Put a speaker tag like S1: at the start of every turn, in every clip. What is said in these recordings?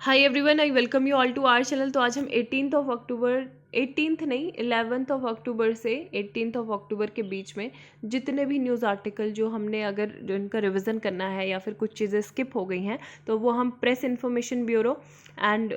S1: Hi everyone, I welcome you all to our channel. तो आज हम 18th ऑफ अक्टूबर 18th नहीं 11th of October से 18th of October के बीच में जितने भी न्यूज़ आर्टिकल जो हमने अगर जो इनका रिवीजन करना है या फिर कुछ चीज़ें स्किप हो गई हैं तो वो हम press information bureau and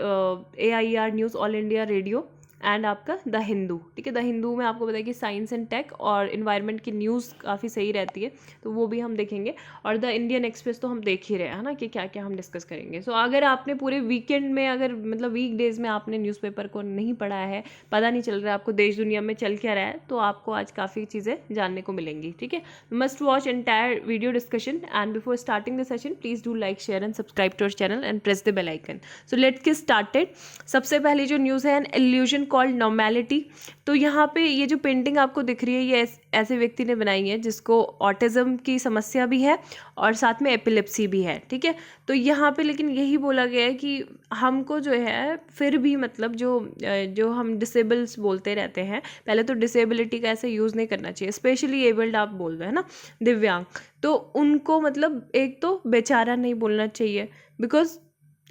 S1: AIR news all India radio and आपका द हिंदू, ठीक है। द हिंदू में आपको पता है कि साइंस एंड टेक और इन्वायरमेंट की न्यूज़ काफ़ी सही रहती है, तो वो भी हम देखेंगे। और द इंडियन एक्सप्रेस तो हम देख ही रहे हैं, है ना, कि क्या क्या हम डिस्कस करेंगे। सो अगर आपने पूरे वीकेंड में अगर मतलब वीक डेज में आपने न्यूज़पेपर को नहीं पढ़ा है, पता नहीं चल रहा है आपको देश दुनिया में चल क्या रहा है, तो आपको आज काफ़ी चीज़ें जानने को मिलेंगी, ठीक है। Must watch entire video discussion and before starting the session please do like share and subscribe to our channel and press the bell icon. So let's get started. सबसे पहली जो न्यूज़ है, एन इल्यूजन कॉल्ड नॉर्मेलिटी। तो यहाँ पे ये जो painting आपको दिख रही है ये ऐसे व्यक्ति ने बनाई है जिसको ऑटिज्म की समस्या भी है और साथ में एपिलेप्सी भी है, ठीक है। तो यहाँ पे लेकिन यही बोला गया है कि हमको जो है फिर भी मतलब जो हम डिसेबल्स बोलते रहते हैं, पहले तो डिसेबिलिटी का ऐसे यूज़ नहीं करना चाहिए, स्पेशली एबल्ड आप बोल रहे हैं ना, दिव्यांग, तो उनको मतलब एक तो बेचारा नहीं बोलना चाहिए, बिकॉज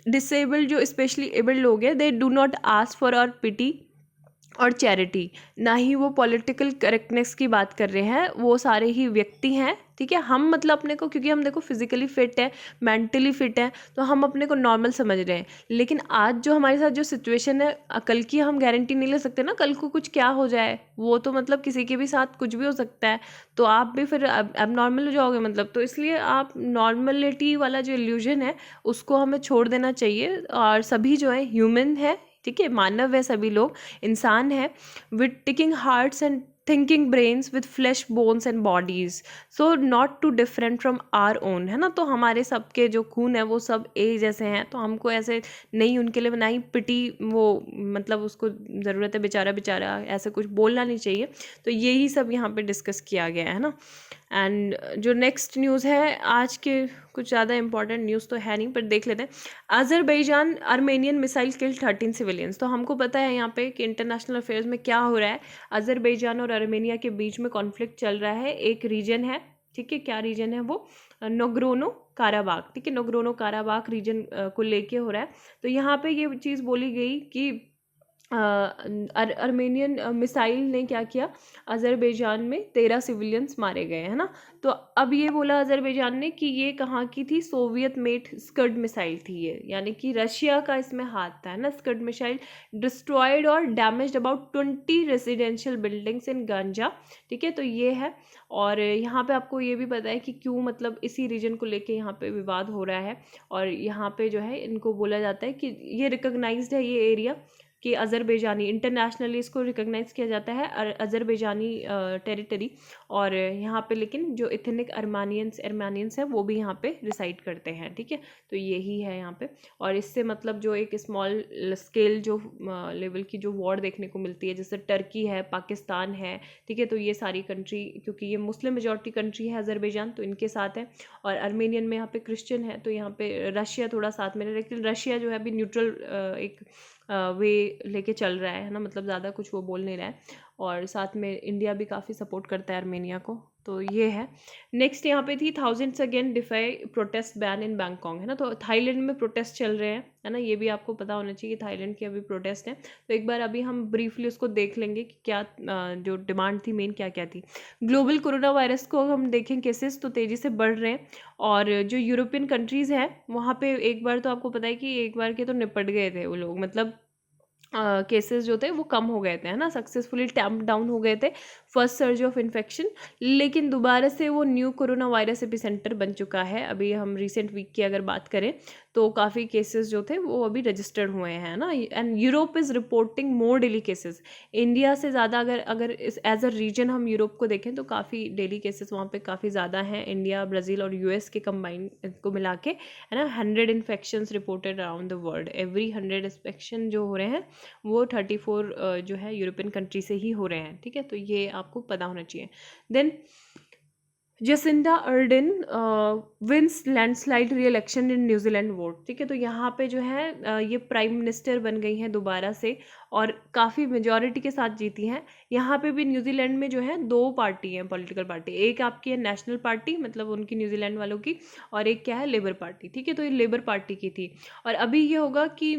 S1: डिसेबल्ड जो स्पेशली एबल्ड लोग हैं they do not ask for our pity और चैरिटी, ना ही वो पॉलिटिकल करेक्टनेस की बात कर रहे हैं, वो सारे ही व्यक्ति हैं, ठीक है। हम मतलब अपने को, क्योंकि हम देखो फिजिकली फिट है, मेंटली फिट है, तो हम अपने को नॉर्मल समझ रहे हैं। लेकिन आज जो हमारे साथ जो सिचुएशन है, कल की हम गारंटी नहीं ले सकते ना, कल को कुछ क्या हो जाए, वो तो मतलब किसी के भी साथ कुछ भी हो सकता है, तो आप भी फिर अब नॉर्मल हो जाओगे मतलब। तो इसलिए आप नॉर्मलिटी वाला जो इल्यूजन है उसको हमें छोड़ देना चाहिए। और सभी जो है ह्यूमन है, ठीक है, मानव है, सभी लोग इंसान है, with ticking hearts and thinking brains with flesh bones and bodies, so not too different from our own, है ना। तो हमारे सबके जो खून है वो सब एक जैसे हैं, तो हमको ऐसे नहीं उनके लिए ना ही पिटी, वो मतलब उसको ज़रूरत है बेचारा बेचारा ऐसे कुछ बोलना नहीं चाहिए। तो यही सब यहाँ पे डिस्कस किया गया है ना। एंड जो नेक्स्ट न्यूज़ है, आज के कुछ ज़्यादा इंपॉर्टेंट न्यूज़ तो है नहीं पर देख लेते हैं। अजरबैजान आर्मेनियन मिसाइल किल 13 सिविलियंस। तो हमको पता है यहाँ पे कि इंटरनेशनल अफेयर्स में क्या हो रहा है, अजरबैजान और आर्मेनिया के बीच में कॉन्फ्लिक्ट चल रहा है। एक रीजन है, ठीक है, क्या रीजन है वो, नोग्रोनो काराबाग, ठीक है, नोग्रोनो काराबाग रीजन को लेके हो रहा है। तो यहाँ पे ये चीज़ बोली गई कि आर्मेनियन मिसाइल ने क्या किया, अजरबैजान में 13 सिविलियंस मारे गए, है ना। तो अब ये बोला अजरबैजान ने कि ये कहाँ की थी, सोवियत मेड स्कड मिसाइल थी ये, यानी कि रशिया का इसमें हाथ था, है ना। स्कड मिसाइल डिस्ट्रॉयड और डैमेज्ड अबाउट 20 रेजिडेंशियल बिल्डिंग्स इन गांजा, ठीक है। तो ये है। और यहाँ पे आपको ये भी पता है कि क्यों मतलब इसी रीजन को लेके यहाँ पे विवाद हो रहा है। और यहाँ पे जो है इनको बोला जाता है कि ये रिकॉग्नाइज्ड है ये एरिया, कि अज़रबैजानी, इंटरनेशनली इसको रिकॉग्नाइज़ किया जाता है अज़रबैजानी टेरिटरी। और यहाँ पे लेकिन जो इथनिक अर्मानियंस हैं वो भी यहाँ पे रिसाइड करते हैं, ठीक है। तो यही है यहाँ पे। और इससे मतलब जो एक स्मॉल स्केल जो लेवल की जो वॉर देखने को मिलती है, जैसे टर्की है, पाकिस्तान है, ठीक है। तो ये सारी कंट्री, क्योंकि ये मुस्लिम मेजॉरिटी कंट्री है अज़रबैजान, तो इनके साथ है। और आर्मेनियन में यहाँ पे क्रिश्चियन है, तो यहाँ पे रशिया थोड़ा साथ में, लेकिन रशिया जो है अभी न्यूट्रल एक वे लेके चल रहा है ना, मतलब ज़्यादा कुछ वो बोल नहीं रहा है। और साथ में इंडिया भी काफ़ी सपोर्ट करता है आर्मेनिया को। तो ये है। नेक्स्ट यहाँ पे थी, thousands again defy protest ban in Bangkok, है ना। तो थाईलैंड में प्रोटेस्ट चल रहे हैं, है ना, ये भी आपको पता होना चाहिए कि थाईलैंड के अभी प्रोटेस्ट हैं। तो एक बार अभी हम ब्रीफली उसको देख लेंगे कि क्या जो डिमांड थी मेन क्या क्या थी। ग्लोबल कोरोना वायरस को हम देखें केसेस तो तेज़ी से बढ़ रहे हैं। और जो यूरोपियन कंट्रीज़ हैं वहाँ पे एक बार तो आपको पता है कि एक बार के तो निपट गए थे वो लोग, मतलब केसेस जो थे वो कम हो गए थे, है ना, सक्सेसफुली टैम्प डाउन हो गए थे फर्स्ट सर्ज ऑफ इन्फेक्शन। लेकिन दोबारा से वो न्यू कोरोना वायरस एपिसेंटर बन चुका है। अभी हम रिसेंट वीक की अगर बात करें तो काफ़ी केसेस जो थे वो अभी रजिस्टर्ड हुए हैं ना। And Europe is reporting more daily cases, India से ज़्यादा। अगर इस एज अ रीजन हम यूरोप को देखें तो काफ़ी डेली केसेस वहाँ पे काफ़ी ज़्यादा हैं, इंडिया, ब्राज़ील और US के कंबाइन को मिला के, है ना। 100 infections reported around the world, every 100 infection जो हो रहे हैं वो 34 जो है यूरोपियन कंट्री से ही हो रहे हैं, ठीक है। तो ये आपको पता होना चाहिए। Then Jacinda Ardern wins landslide reelection in New Zealand vote. ठीक है, तो यहाँ पे जो है ये प्राइम मिनिस्टर बन गई हैं दोबारा से और काफ़ी मेजॉरिटी के साथ जीती हैं। यहाँ पे भी न्यूजीलैंड में जो है दो पार्टी हैं, पॉलिटिकल पार्टी, एक आपकी है नेशनल पार्टी मतलब उनकी न्यूजीलैंड वालों की, और एक क्या है लेबर पार्टी। ठीक है, तो ये लेबर पार्टी की थी। और अभी ये होगा कि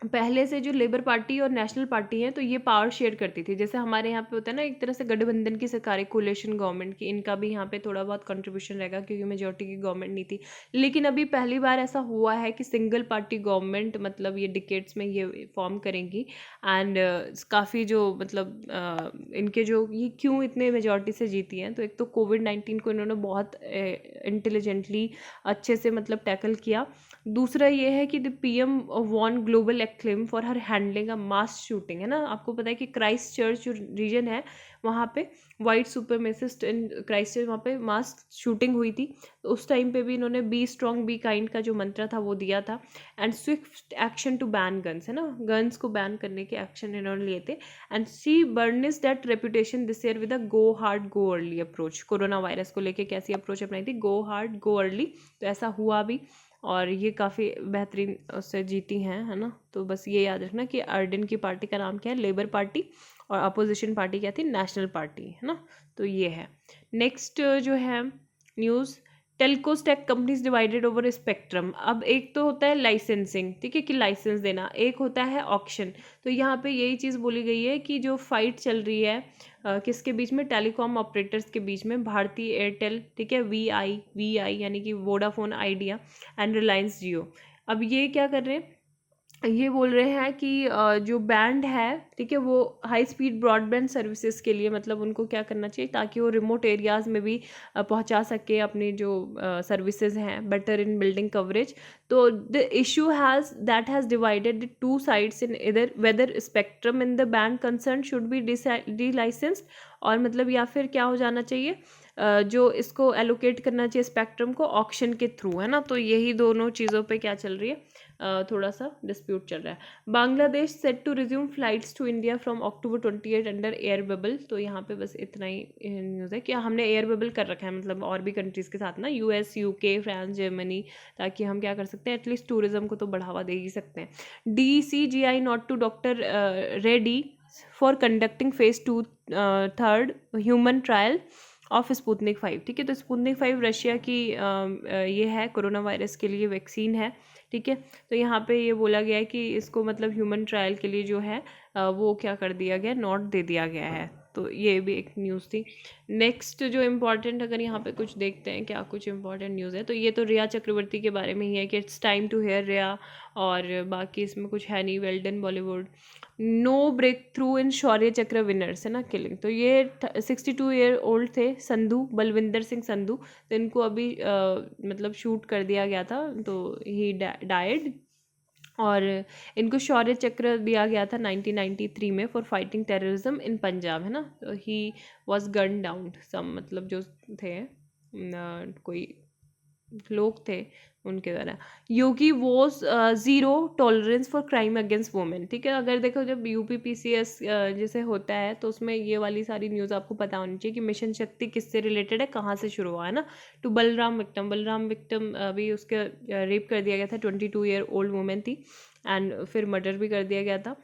S1: पहले से जो लेबर पार्टी और नेशनल पार्टी है तो ये पावर शेयर करती थी, जैसे हमारे यहाँ पे होता है ना एक तरह से गठबंधन की सरकार है, कोलेशन गवर्नमेंट की, इनका भी यहाँ पे थोड़ा बहुत कंट्रीब्यूशन रहेगा क्योंकि मेजोरिटी की गवर्नमेंट नहीं थी। लेकिन अभी पहली बार ऐसा हुआ है कि सिंगल पार्टी गवर्नमेंट मतलब ये डिकेट्स में ये फॉर्म करेंगी। एंड काफ़ी जो मतलब इनके जो ये क्यों इतने मेजोरिटी से जीती हैं, तो एक तो कोविड-19 को इन्होंने बहुत इंटेलिजेंटली अच्छे से मतलब टैकल किया। दूसरा ये है कि the PM won global acclaim for her handling a mass shooting, है ना। आपको पता है कि क्राइस्ट चर्च जो रीजन है वहाँ पे white supremacist in Christ church वहाँ पे मास शूटिंग हुई थी, तो उस टाइम पे भी इन्होंने बी स्ट्रॉन्ग बी काइंड का जो मंत्र था वो दिया था। And swift action to ban guns, है ना, गन्स को बैन करने के एक्शन इन्होंने लिए थे। And she Bernice that reputation this year with a go hard go early approach. Corona virus को लेके कैसी अप्रोच अपनाई थी, गो हार्ड गो अर्ली, तो ऐसा हुआ भी और ये काफ़ी बेहतरीन उससे जीती हैं, है ना। तो बस ये याद रखना कि अर्डन की पार्टी का नाम क्या है, लेबर पार्टी, और अपोजिशन पार्टी क्या थी, नेशनल पार्टी, है ना। तो ये है। नेक्स्ट जो है news, telcos tech companies divided over spectrum. अब एक तो होता है लाइसेंसिंग, ठीक है, कि लाइसेंस देना, एक होता है ऑक्शन। तो यहाँ पे यही चीज़ बोली गई है कि जो फाइट चल रही है किसके बीच में, टेलीकॉम ऑपरेटर्स के बीच में, भारतीय एयरटेल, ठीक है, वी आई यानी कि वोडाफोन आइडिया एंड रिलायंस जियो। अब ये क्या कर रहे हैं, ये बोल रहे हैं कि जो बैंड है, ठीक है, वो हाई स्पीड ब्रॉडबैंड सर्विसेज के लिए मतलब उनको क्या करना चाहिए ताकि वो रिमोट एरियाज़ में भी पहुंचा सके अपनी जो सर्विसेज हैं, बेटर इन बिल्डिंग कवरेज। तो the issue has divided the two sides in either whether spectrum in the band concern should be delicensed, और मतलब या फिर क्या हो जाना चाहिए, जो इसको एलोकेट करना चाहिए स्पेक्ट्रम को ऑक्शन के थ्रू, है ना। तो यही दोनों चीज़ों पे क्या चल रही है, थोड़ा सा डिस्प्यूट चल रहा है। Bangladesh set to resume flights to India from October 28 under air bubble. तो यहाँ पे बस इतना ही न्यूज़ है कि हमने एयर बबल कर रखा है मतलब और भी कंट्रीज़ के साथ ना, यूएस, यूके, फ्रांस, जर्मनी, ताकि हम क्या कर सकते हैं, एटलीस्ट टूरिज्म को तो बढ़ावा दे ही सकते हैं। DCGI nod to doctor Reddy for conducting phase 2 third human trial of Sputnik 5। ठीक है, तो स्पुतनिक 5 रशिया की ये है, कोरोना वायरस के लिए वैक्सीन है। ठीक है, तो यहाँ पे ये बोला गया है कि इसको मतलब ह्यूमन ट्रायल के लिए जो है वो क्या कर दिया गया, नोट दे दिया गया है। तो ये भी एक न्यूज़ थी। नेक्स्ट जो इम्पॉर्टेंट, अगर यहाँ पे कुछ देखते हैं क्या कुछ इम्पॉर्टेंट न्यूज़ है, तो ये तो रिया चक्रवर्ती के बारे में ही है कि it's time to hear Rhea, और बाकी इसमें कुछ है नहीं। Well done Bollywood, no breakthrough in Shaurya Chakra winners, है ना, किलिंग। तो ये 62 ईयर ओल्ड थे, संधू, बलविंदर सिंह संधू। तो इनको अभी मतलब शूट कर दिया गया था, तो ही डाइड, और इनको शौर्य चक्र दिया गया था 1993 में for fighting terrorism in Punjab, है ना। तो he was gun down some, मतलब जो थे कोई लोग थे उनके द्वारा। Yogi was zero tolerance for crime against women. ठीक है, अगर देखो जब UPPCS जैसे होता है तो उसमें ये वाली सारी न्यूज़ आपको पता होनी चाहिए कि मिशन शक्ति किससे रिलेटेड है, कहाँ से शुरू हुआ, है ना। तो बलराम विक्टम अभी उसके रेप कर दिया गया था, 22 ईयर ओल्ड वुमेन थी, एंड फिर मर्डर भी कर दिया गया था।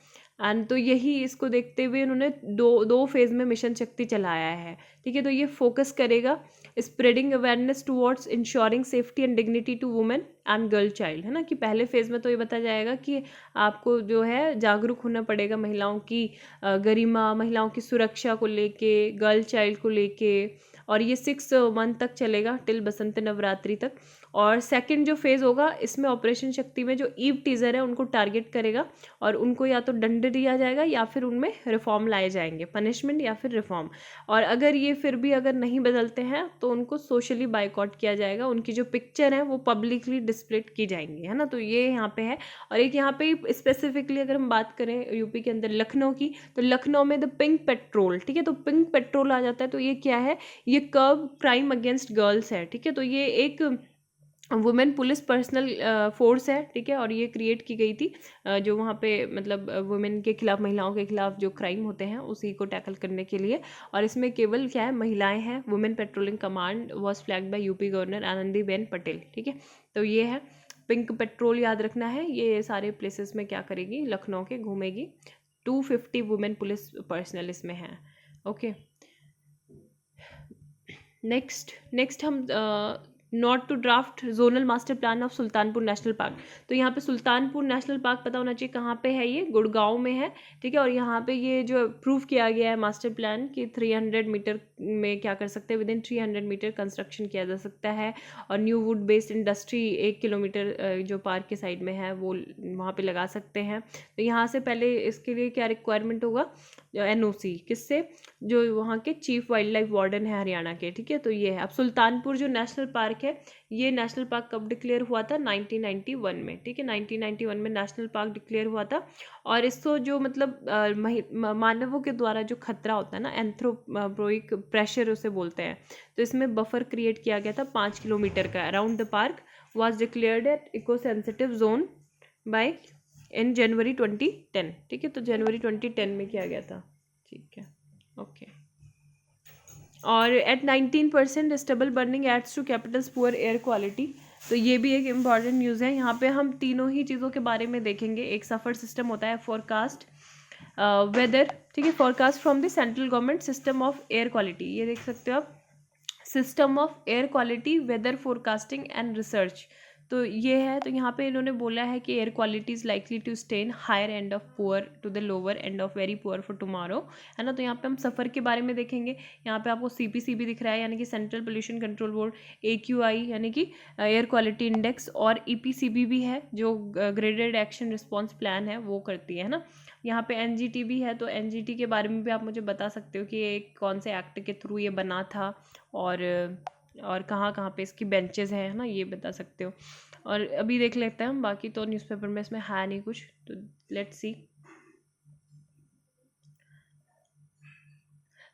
S1: एंड तो यही इसको देखते हुए उन्होंने दो फेज़ में मिशन शक्ति चलाया है। ठीक है, तो ये फोकस करेगा spreading awareness towards ensuring safety and dignity to women and girl child, है ना, कि पहले फेज़ में तो ये बताया जाएगा कि आपको जो है जागरूक होना पड़ेगा महिलाओं की गरिमा, महिलाओं की सुरक्षा को लेके, गर्ल चाइल्ड को लेके, और ये 6 मंथ तक चलेगा टिल बसंत नवरात्रि तक। और सेकंड जो फेज़ होगा इसमें ऑपरेशन शक्ति में जो ईव टीज़र है उनको टारगेट करेगा, और उनको या तो दंड दिया जाएगा या फिर उनमें रिफॉर्म लाए जाएंगे, पनिशमेंट या फिर रिफॉर्म। और अगर ये फिर भी अगर नहीं बदलते हैं तो उनको सोशली बाइकआउट किया जाएगा, उनकी जो पिक्चर है वो पब्लिकली डिस्प्ले की जाएंगी, है ना। तो ये यहाँ पे है। और एक यहाँ पे स्पेसिफिकली अगर हम बात करें यूपी के अंदर लखनऊ की, तो लखनऊ में द पिंक पेट्रोल, ठीक है, तो पिंक पेट्रोल आ जाता है। तो ये क्या है, ये कर्ब क्राइम अगेंस्ट गर्ल्स है। ठीक है, तो ये एक वुमेन पुलिस पर्सनल फोर्स है, ठीक है, और ये क्रिएट की गई थी जो वहाँ पे मतलब वुमेन के खिलाफ, महिलाओं के खिलाफ जो क्राइम होते हैं उसी को टैकल करने के लिए। और इसमें केवल क्या है, महिलाएं हैं। Women patrolling command was flagged bye UP governor Anandiben Patel, ठीक है। तो ये है पिंक पेट्रोल, याद रखना है। ये सारे प्लेसेस में क्या करेगी, लखनऊ के घूमेगी। 250 वुमेन पुलिस पर्सनल इसमें है। ओके, नेक्स्ट हम nod to draft zonal master plan of Sultanpur national park. तो यहाँ पे सुल्तानपुर नेशनल पार्क पता होना चाहिए कहाँ पे है, ये गुड़गांव में है, ठीक है। और यहाँ पे ये जो अप्रूव किया गया है मास्टर प्लान कि 300 मीटर में क्या कर सकते हैं, विद इन 300 मीटर कंस्ट्रक्शन किया जा सकता है। और new would based industry 1 kilometre जो पार्क के साइड में है वो वहाँ पे लगा सकते हैं। तो यहाँ से पहले इसके लिए क्या रिक्वायरमेंट होगा, NOC किससे, जो वहाँ के चीफ वाइल्ड लाइफ वार्डन है हरियाणा के, ठीक है। तो ये है। अब सुल्तानपुर जो नेशनल पार्क है, ये नेशनल पार्क कब डिक्लेयर हुआ था, 1991 में, ठीक है। 1991 में नेशनल पार्क डिक्लेयर हुआ था। और इसको जो मतलब मानवों के द्वारा जो खतरा होता है ना, एंथ्रोपोइक प्रेशर उसे बोलते हैं, तो इसमें बफर क्रिएट किया गया था 5 किलोमीटर का। Around the park was declared at eco sensitive zone by in January 2010, ठीक है। तो जनवरी 2010 में किया गया था, ठीक है। ओके, और at 19% stubble burning adds to capital's poor air quality. तो ये भी एक इम्पॉर्टेंट न्यूज़ है। यहाँ पे हम तीनों ही चीज़ों के बारे में देखेंगे। एक सफ़र सिस्टम होता है, फोरकास्ट वेदर, ठीक है, forecast from the central government system of air quality, ये देख सकते हो आप, system of air quality weather forecasting and research. तो ये है। तो यहाँ पे इन्होंने बोला है कि air quality is likely to stay in higher end of poor to the lower end of very poor for tomorrow, है ना। तो यहाँ पे हम सफ़र के बारे में देखेंगे। यहाँ पे आपको CPCB दिख रहा है, यानी कि central pollution control board, AQI यानी कि एयर क्वालिटी इंडेक्स, और EPCB भी है जो ग्रेडेड एक्शन रिस्पॉन्स प्लान है वो करती है ना। यहाँ पे NGT भी है। तो NGT के बारे में भी आप मुझे बता सकते हो कि ये कौन से एक्ट के थ्रू ये बना था, और कहाँ कहाँ पे इसकी बेंचेस हैं, है ना, ये बता सकते हो। और अभी देख लेते हैं हम, बाकी तो न्यूज़पेपर में इसमें है नहीं कुछ, तो लेट्स सी।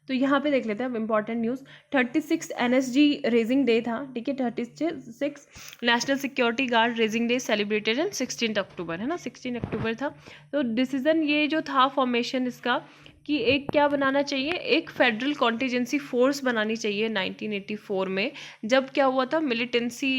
S1: तो यहाँ पे देख लेते हैं अब important news. 36 NSG raising day था, ठीक है। 36 national security guard raising day celebrated in 16 अक्टूबर, है ना, 16 अक्टूबर था। तो डिसीजन ये जो था फॉर्मेशन इसका, कि एक क्या बनाना चाहिए, एक फेडरल कॉन्टीजेंसी फोर्स बनानी चाहिए 1984 में, जब क्या हुआ था, मिलिटेंसी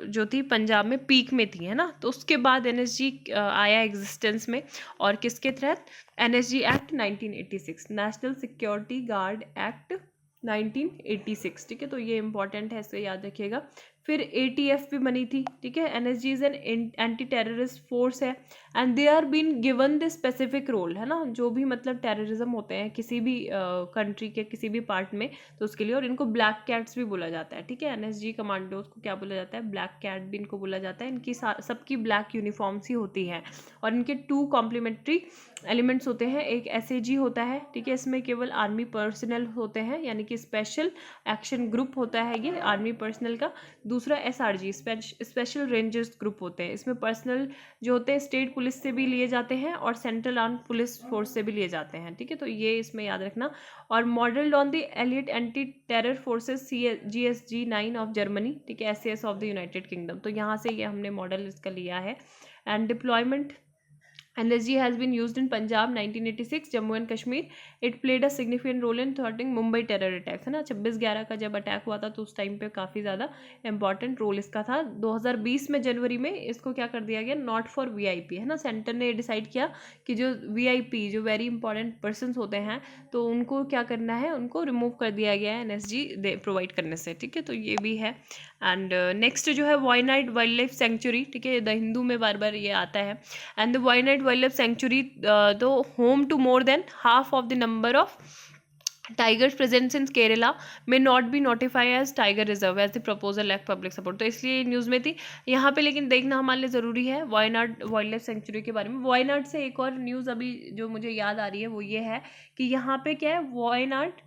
S1: जो थी पंजाब में पीक में थी, है ना। तो उसके बाद NSG आया एग्जिस्टेंस में, और किसके तहत, NSG act 1986, national security guard act 1986, ठीक है। तो ये इंपॉर्टेंट है, इसे याद रखिएगा। फिर ATF भी बनी थी, ठीक है। NSG is an anti terrorist force है, and they are been given the specific role, है ना, जो भी मतलब टेररिज्म होते हैं किसी भी कंट्री के किसी भी पार्ट में, तो उसके लिए। और इनको ब्लैक कैट्स भी बोला जाता है, ठीक है। NSG कमांडोज को क्या बोला जाता है, ब्लैक कैट भी इनको बोला जाता है। इनकी सबकी ब्लैक यूनिफॉर्म्स ही होती है, और इनके 2 कॉम्प्लीमेंट्री एलिमेंट्स होते हैं। एक SAG होता है, ठीक है, इसमें केवल आर्मी पर्सनल होते हैं, यानी कि स्पेशल एक्शन ग्रुप होता है ये आर्मी पर्सनल का। दूसरा SRG स्पेशल रेंजर्स ग्रुप होते हैं। इसमें पर्सनल जो होते हैं स्टेट पुलिस से भी लिए जाते हैं, और सेंट्रल आर्म पुलिस फोर्स से भी लिए जाते हैं, ठीक है। तो ये इसमें याद रखना। और modelled on the elite anti terror forces GSG 9 of Germany, ठीक है, SAS of the United kingdom. तो यहाँ से ये हमने मॉडल इसका लिया है। And deployment, NSG has been used in Punjab 1986, Jammu and Kashmir. It played a significant role in thwarting Mumbai terror attacks, है ना। 26/11 का जब अटैक हुआ था तो उस टाइम पे काफ़ी ज़्यादा इंपॉर्टेंट रोल इसका था। 2020 में जनवरी में इसको क्या कर दिया गया, नॉट फॉर VIP, है ना। सेंटर ने डिसाइड किया कि जो VIP, जो वेरी इंपॉर्टेंट पर्सन होते हैं, तो उनको क्या करना है, उनको रिमूव कर दिया गया है NSG प्रोवाइड करने से, ठीक है। तो ये भी है। एंड नेक्स्ट जो है वायनाड वाइल्ड लाइफ सेंचुरी, ठीक है, द हिंदू में बार बार ये आता है। And the Wayanad wild life sanctuary तो home to more than half of the number of tigers presents in Kerala में not be notify as tiger reserve as the proposal lack public support. तो इसलिए न्यूज़ में थी यहाँ पे, लेकिन देखना हमारे लिए ज़रूरी है वायनाड वाइल्ड लाइफ सेंचुरी के बारे में। वायनाड से एक और न्यूज़ अभी जो मुझे याद आ रही है वो ये है कि यहाँ पे क्या है, वायनाड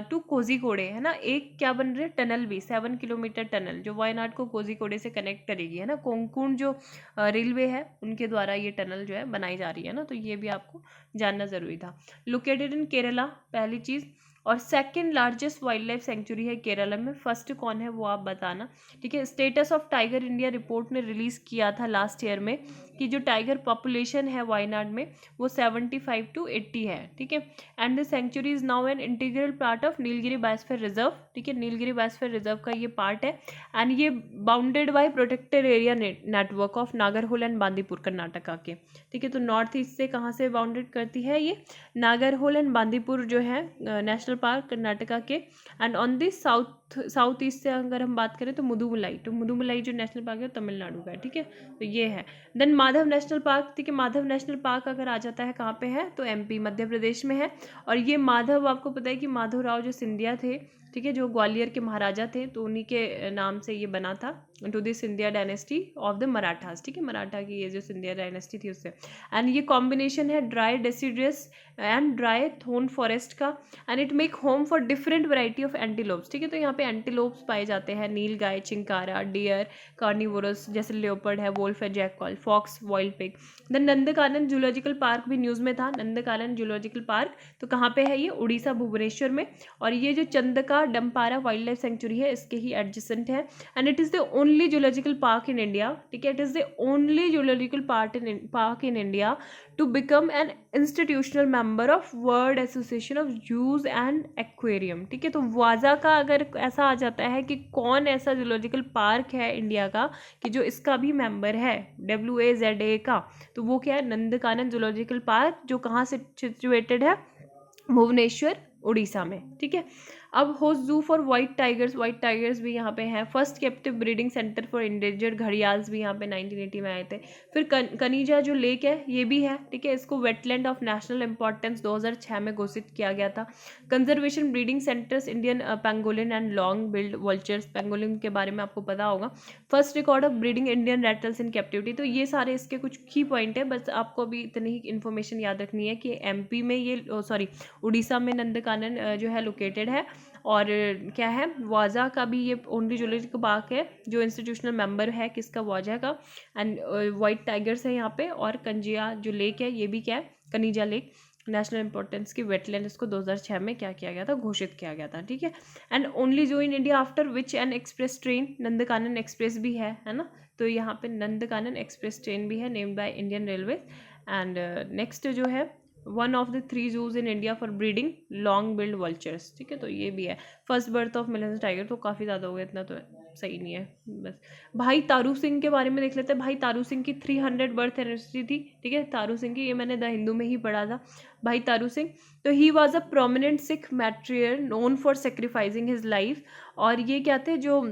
S1: टू कोझीकोडे, है ना, एक क्या बन रही है, टनल भी, 7 किलोमीटर टनल जो वायनाड को कोझीकोडे से कनेक्ट करेगी, है ना। कोंकण जो रेलवे है उनके द्वारा ये टनल जो है बनाई जा रही है ना। तो ये भी आपको जानना ज़रूरी था। लोकेटेड इन केरला, पहली चीज़। और second largest wild life sanctuary है केरला में। फर्स्ट कौन है वो आप बताना, ठीक है। Status of tiger India report ने रिलीज किया था लास्ट ईयर में कि जो टाइगर पॉपुलेशन है वायनाड में वो 75 to 80 है, ठीक है। And the sanctuary is now an integral part of Nilgiri biosphere reserve, ठीक है। नीलगिरी बायोस्फीयर रिजर्व का ये पार्ट है एंड ये bounded by protected area network of Nagarhole and Bandipur Karnataka के, ठीक है। तो नॉर्थ ईस्ट से कहाँ से बाउंडेड करती है ये, नागरहोल एंड बांदीपुर जो है नेशनल पार्क कर्नाटका के। And on the south east से अगर हम बात करें तो मुदुमलाई, तो मुदुमलाई जो नेशनल पार्क है तमिलनाडु का है, ठीक है। तो ये है। देन माधव नेशनल पार्क, ठीक है। माधव नेशनल पार्क अगर आ जाता है कहाँ पे है तो एमपी मध्य प्रदेश में है। और ये माधव, आपको पता है कि माधवराव जो सिंधिया थे, ठीक है, जो ग्वालियर के महाराजा थे, तो उन्हीं के नाम से ये बना था, to the Scindia dynasty of the Marathas, ठीक है। मराठा की ये जो सिंधिया डायनेस्टी थी उससे। एंड ये कॉम्बिनेशन है dry deciduous and dry thorn forest का। And it make home for different variety of antelopes, ठीक है। तो यहाँ पे एंटीलोप्स पाए जाते हैं, nilgai, chinkara, deer, carnivorous जैसे लेपर्ड है, वोल्फ है, jackal, fox, wild pig. Then Nandankanan zoological park भी न्यूज़ में था। नंदकानन जूलॉजिकल पार्क तो कहाँ पे है ये, उड़ीसा भुवनेश्वर में। और ये जो Chandaka Dampara wild life sanctuary है इसके ही एडजेसेंट है। And it is the only zoological park in India, ठीक है। It is the only zoological park in India to become an institutional member of world association of zoos and aquarium, ठीक है। तो वाजा का अगर ऐसा आ जाता है कि कौन ऐसा जूलॉजिकल पार्क है इंडिया का कि जो इसका भी मेंबर है, WAZA का, तो वो क्या है, नंदकानन जूलॉजिकल पार्क, जो कहाँ से सिचुएटेड है, भुवनेश्वर उड़ीसा में, ठीक है। अब होस्ट जू फॉर वाइट टाइगर्स भी यहाँ पे हैं। First captive breeding centre for endangered gharials भी यहाँ पे 1980 में आए थे। फिर कनिजा जो लेक है ये भी है, ठीक है। इसको वेटलैंड ऑफ नेशनल इंपॉर्टेंस 2006 में घोषित किया गया था। Conservation breeding centres Indian pangolin and long billed vultures, pangolin के बारे में आपको पता होगा। First record of breeding Indian rattles in captivity. तो ये सारे इसके कुछ की पॉइंट है, बस आपको अभी इतनी ही इन्फॉर्मेशन याद रखनी है कि एमपी में ये उड़ीसा में नंदकानन जो है लोकेटेड है। और क्या है, वाजा का भी ये ओनली जूलॉजिकल पार्क है जो इंस्टीट्यूशनल मेंबर है किसका, वाजा का। एंड वाइट टाइगर्स है यहाँ पे। और कंजिया जो लेक है ये भी क्या है, कनिजा लेक, नेशनल इंपॉर्टेंस की वेटलैंड, इसको 2006 में क्या किया गया था, घोषित किया गया था, ठीक है। एंड ओनली जो in India after which an express train, Nandankanan express भी है ना। तो यहाँ पे नंदकानन एक्सप्रेस ट्रेन भी है, named by Indian railway. And next जो है, one of the 3 zoos in India for breeding long billed vultures, ठीक है। तो ये भी है। First birth of millennium tiger, तो काफ़ी ज़्यादा हो गया, इतना तो सही नहीं है बस। भाई तारू सिंह के बारे में देख लेते हैं। भाई तारू सिंह की 300 बर्थ एनिवर्सरी थी, ठीक है। तारू सिंह की, ये मैंने द हिंदू में ही पढ़ा था। भाई तारू सिंह, तो he was a prominent Sikh martyr known for sacrificing his life. और ये क्या थे, जो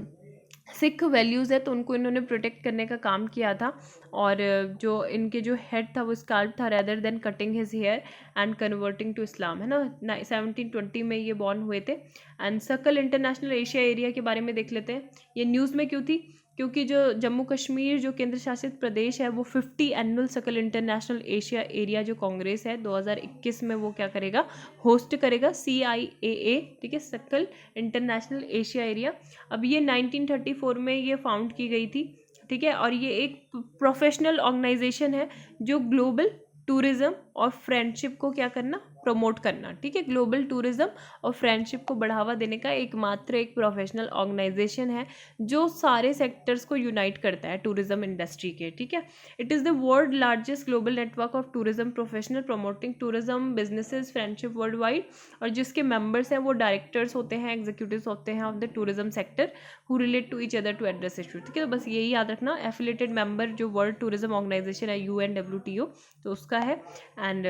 S1: सिख वैल्यूज़ है तो उनको इन्होंने प्रोटेक्ट करने का काम किया था। और जो इनके जो हेड था वो स्काल्प था, rather than cutting his hair and converting to Islam, है ना। 1720 में ये बॉर्न हुए थे। एंड सकल इंटरनेशनल एशिया एरिया के बारे में देख लेते हैं। ये न्यूज़ में क्यों थी, क्योंकि जो जम्मू कश्मीर जो केंद्र शासित प्रदेश है वो 50 एनुअल सकल इंटरनेशनल एशिया एरिया जो कांग्रेस है 2021 में वो क्या करेगा, होस्ट करेगा, CIAA, ठीक है, सकल इंटरनेशनल एशिया एरिया। अब ये 1934 में ये फाउंड की गई थी, ठीक है। और ये एक प्रोफेशनल ऑर्गेनाइजेशन है जो ग्लोबल टूरिज्म और फ्रेंडशिप को क्या करना, प्रमोट करना, ठीक है। ग्लोबल टूरिज्म और फ्रेंडशिप को बढ़ावा देने का एकमात्र एक प्रोफेशनल ऑर्गेनाइजेशन है जो सारे सेक्टर्स को यूनाइट करता है टूरिज्म इंडस्ट्री के, ठीक है। It is the world largest global network of tourism professional promoting tourism businesses friendship world wide. और जिसके मेंबर्स हैं वो डायरेक्टर्स होते हैं, एग्जीक्यूटिव्स होते हैं of the tourism sector who relate to each other to address issue, ठीक है। तो बस यही याद रखना। एफिलेटेड मेंबर जो वर्ल्ड टूरिज्म ऑर्गेनाइजेशन है UNWTO, तो उसका है। एंड